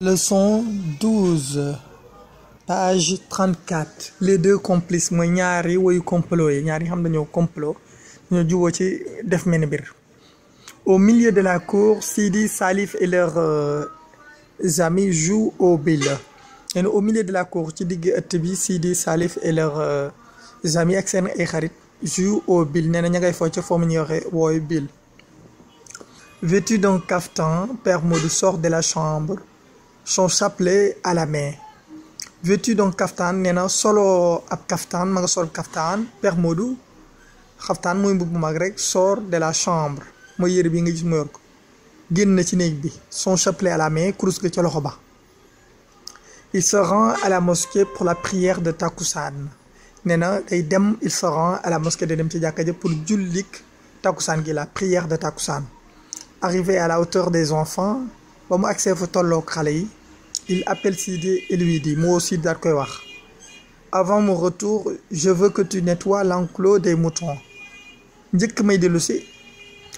Leçon 12 page 34 les deux complices mooy ñaari woyu complot yi ñaari xam dañoo complot ñoo juboo ci def mel ni mbir. Au milieu de la cour, Sidi, Salif et leurs amis jouent au billes. Et au milieu de la cour ci digg ëtt bi Sidi, Salif et leurs amis ak seen ay xarit jouent au billes nee na ña ngay foo ca foo mu ñuy waxee wooyu bill. Vêtu d'un caftan, Père Modou sort de la chambre, son chapelet à la main. Vêtu d'un caftan nee na solo ab caftan ma nga sol caftan. Père Modou caftan mooy mbubb bu mag rek sort de la chambre mooy yére bi nga gis mu yor ko génn na ci néeg bi. Son chapelet à la main kurus ga ca loxo ba. Il se rend à la mosquée pour la prière de Takusaan nee na day dem il se rend à la mosquée day dem ci jàkka ja pour jullik Takusaan gi la prière de Takusaan. Arrivé à la hauteur des enfants ba mu agsee fa tolloog xale yi il appelle Sidi et lui dit moo aussi daal koy wax avant mon retour je veux que tu nettoies l'enclos des moutons njëkk may dellu si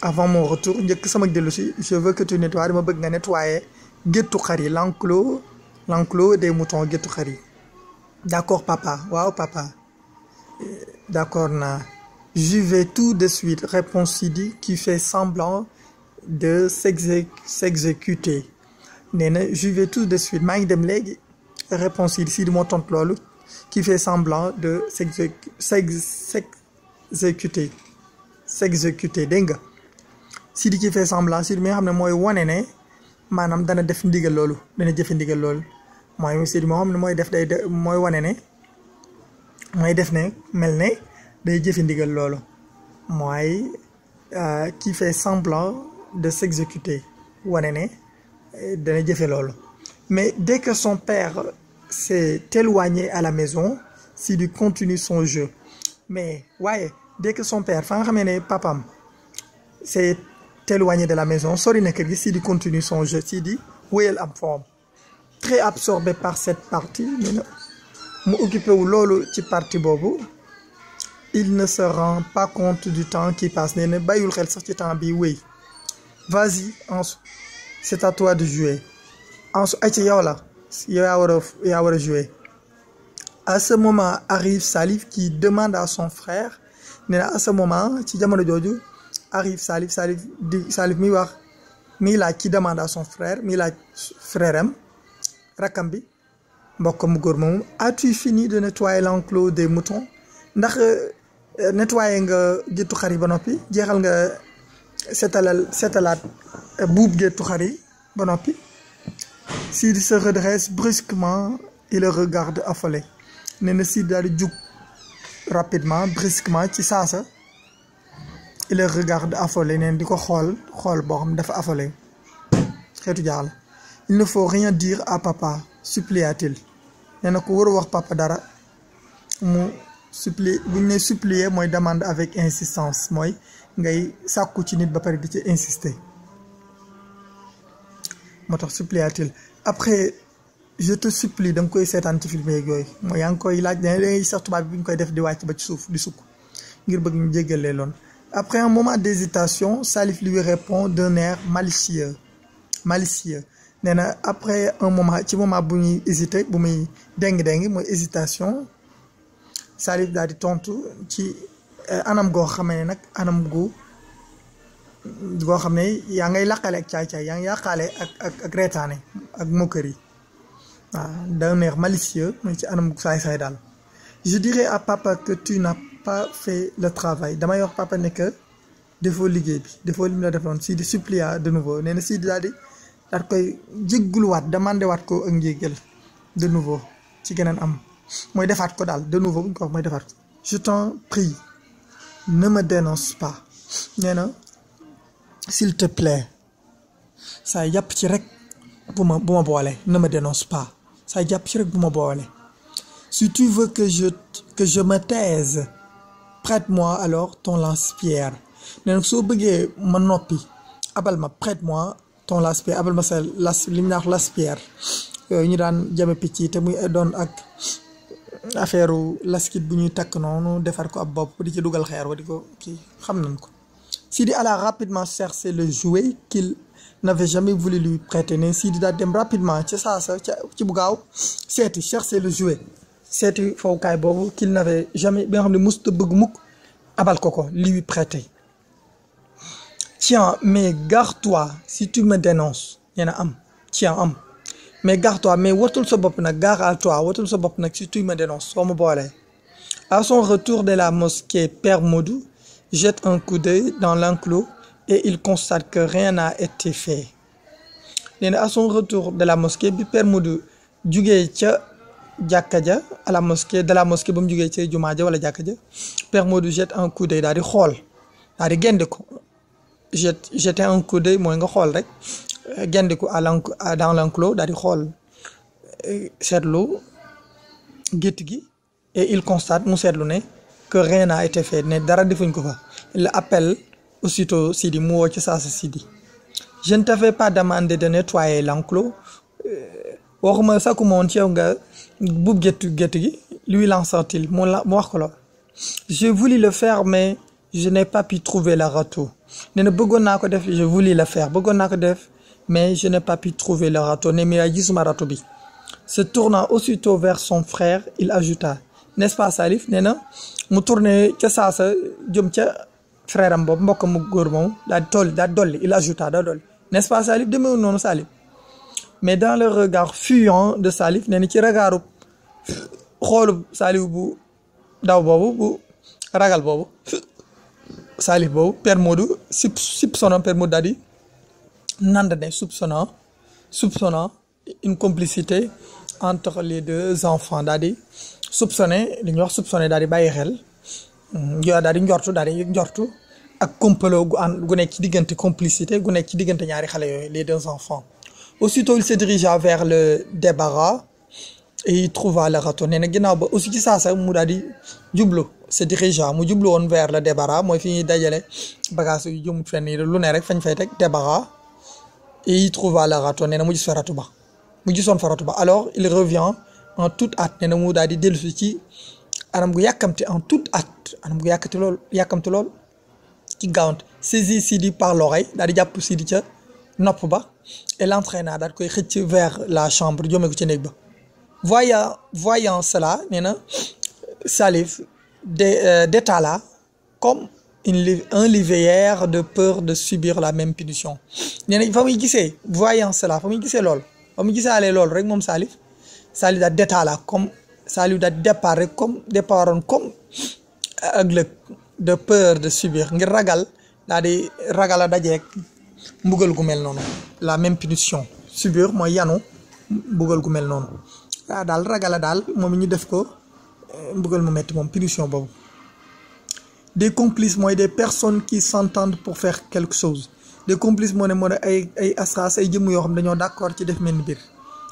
avant mon retour njëkk sama dellu si je veux que tu nettoies dama bëgg nga nettoyer géttu xar yi l'enclos des moutons géttu xar yi. D'accord papa waaw papa d'accord naa. J'y vais tout de suite répond Sidi qui fait semblant de s'exécuter nee na j'y vais tout de suite maa ngi dem léegi répond Sidi moo tontu loolu qui fait semblant de s'exécuter dégg nga Sidi qui fait semblant Sidi mi nga xam ne mooy wane ne maanaam dana def ndigal loolu dana jëfe ndigal loolu mooy Sidi moo xam ne mooy def mooy wane ne mooy def ne mel ne day jëfe ndigal loolu mooy qui fait semblant de s'exécuter wane ne dana jëfe loolu. Mais dès que son père s'est éloigné à la maison Sidi continue son jeu mais waaye dès que son père fa nga xamee ne papam s'est éloigné de la maison sori na kër gi Sidi continue son jeu. Sidi wéyal am forme très absorbé par cette partie mais na mu occupé wu loolu ci partie boobu. Il ne se rend pas compte du temps qui passe nee na bàyyul xel sax ci temps bi wéy. Vas-y Ansu c'est à toi de jouer Ansu ay ci yow la yow yaa war a jouer. À ce moment arrive Salif qui demande à son frère nee na à ce moment ci jamono jooju arrive Salif mi wax mi laaj qui demande à son frère mi laaj frère am rakam bi mbokk mu góor moomu as-tu fini de nettoyer l'enclos des moutons ndax nettoyer nga géttu xar yi ba noppi jeexal nga setalaat buub géttu xar yi ba noppi. Sidi se redresse brusquement et le regarde affolé nee na Sidi daal di jug rapidement brusquement ci saasa il le regarde affolé neen di ko xool boo xam dafa affolé xeetu jaaxle. Il ne faut rien dire à papa supplia-t-il nee na ko war a wax papa dara mu supplier bu ñu ne supplier mooy demande avec insistance mooy ngay sàkku ci nit ba pare di ci insister moo tax supplia-t-il. Après je te supplie da nga koy seetaan ci film yeeg yooyu mooy yaa ngi koy laaj dangay sax tubaab bi bu ñu koy def di wàcc ba ci suuf di sukk ngir bëgg ñu jéggalee loon. Après un moment d'hésitation Salif lui répond d'un air malicieux nee na après un moment ci moment bu ñuy hésiter bu muy déng mooy hésitation Salif daal di tontu ci anam goo xamee ne nag anam goo xam ne yaa ngay laqale ak caay-caay yaa ngi yàqaale ak reetaane ak moquerie waaw d'un air malicieux mooy ci anam saay daal. Je dirais à papa que tu n'as pas fait le travail damay wax papa ne que defoo liggéey bi defoo li mu la defoon Sidi supplia de nouveau nee na Sidi daal koy jégguluwaat demandé waat ko ak njéggal de nouveau ci geneen am mooy defaat ko daal de nouveau bu ñu ko wax mooy defaat ko. Je t'en prie ne me dénonce pas nee na s'il te plaît saa jàpp ci rek bu ma boole ne me dénonce pas saa jàpp ci rek bu ma boole. Si tu veux que je me taise prête-moi alors ton lance-pierre nee na soo bëggee ma noppi abal ma prête-moi ton lance-pierre abal ma sa li ñu naan lance-pierre yooyu ñu daan jame picc yi te muy doon ak affaire laskit bu ñuy takk noonu defar ko ab bopp di ci dugal xeer wa di ko kii xam nañ ko. Sidi alla rapidement chercher le jouet qu'il n'avait jamais voulu lui prêter ne Sidi daa dem rapidement ci saasa ci bu gaaw seeti chercher le jouet seeti fowukaay boobu qu'il n'avait jamais bi nga xam ne mosut a bëgg mukk abal ko lui prêter. Tiens, mais garde-toi si tu me dénonces nee na am tiens am mais garde-toi mais watul sa bopp nag gare à toi watul sa bopp nag si tu me dénonces soo ma boolee. À son retour de la mosquée, Père Modou jette un coup d'œil dans l'enclos et il constate que rien n'a été fait. nee na à son retour de la mosquée bi Père Modou jugee ca jàkka ja à la mosquée de la mosquée ba mu jugee ca jumaa ja wala jàkka ja Père Modou jette un coup d'œil daal di xool daal di gendiku jeter un coup d'œil mooy nga xool rek gendiku dans l'enclos daal di xool seetlu gétt gi et il constate mu seetlu ne que rien n'a été fait ne dara defuñ ko fa il appelle aussitôt Sidi mu woo ci saasa Sidi. Je ne t'avais pas demandé de nettoyer l'enclos waxuma sakku ma woon ci yow nga buub gétt gi lui lança-t-il mu wax ko lool. J'ai voulu le faire mais je n'ai pas pu trouver le râteau nee na bëggoon naa ko def je voulais le faire bëggoon naa ko def mais je n'ai pas pu trouver le râteau ne mais gisuma râteau bi. Se tournant aussitôt vers son frère il ajouta n'est-ce pas Salif nee na mu tourné ca saasa jëm ca frère am boobu mbokk mu góor moom daa dolli il ajouta daa dolli n'est-ce pas Salif demeewul noonu Salif. Mais dans le regard fuyant de Salif nee na ci regaaru xoolub Salif bu daw boobu bu ragal boobu Salif boobu Père Modou soupçonnant Père Modou daal di nand ne soupçonnant une complicité entre les deux enfants daal di soupçonné li ñuy wax soupçonné daal di bàyyi xel daal di njortu ak complot gu nekk ci diggante complicité gu nekk ci diggante ñaari xale yooyu les deux enfants. Aussitôt il se dirigea vers le débarras et il trouva le râteau nee na ginnaaw ba aussi ci saasa mu daal di jublu se dirigea mu jublu woon vers le débarras mooy fi ñuy dajale bagage yu jëmut fenn yi lu ne rek fañ fay teg débarras et il trouva le râteau nee na mu gis fa râteau ba mu gisoon fa râteau ba alors il revient en toute hâte nee na mu daal di dellusi ci anam gu yàkkamti en toute hâte anam gu yàkkamti lool ci gaawant saisi Sidi par l'oreille daal di jàpp Sidi ca nopp ba et l'entraîna daal koy xëcc vers la chambre jëmee ko ci néeg ba. Voyant cela nee na Salif détala comme un livière de peur de subir la même punition nee na fa muy gisee voyant cela fa muy gisee lool fa muy gisaalee lool rek moom Salif daal détala comme Salif daal départ rek départoon comme ëllëg de peur de subir ngir ragal a dajeek mbugal gu mel noonu la même punition subir mooy yanu mbugal gu mel noonu daal ragal a daal moom ñu def ko mbugal mu metti moom punition boobu. Des complices mooy des personnes qui s'entendent pour faire quelque chose des complices moo ne ay asras ay jëmm yoo xam dañoo d'accord ci def mel ni biir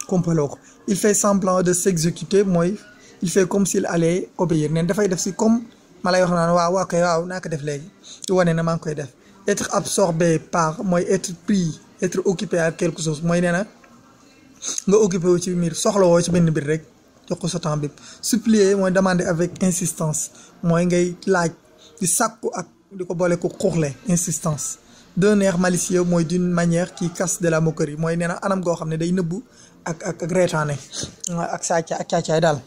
kompaloo ko. Il fait semblant de s'exécuter mooy il fait comme s'il allait obéir neen dafay def si comme ma lay wax naan waaw kay waaw naa ko def léegi wane na maa ngi koy def. Être absorbé par mooy être pris être occupé à quelque chose mooy nee na nga occupé wu ci mbir soxla woo ci benn mbir rek jox ko sa temps bi. Supplier mooy demander avec insistance mooy ngay laaj di sàkku ak di ko boole ko xuuxle insistance. D'un air malicieux mooy d'une manière qui casse de la moquerie mooy nee na anam goo xam ne day nëbbu ak reetaane ak caacaay daal.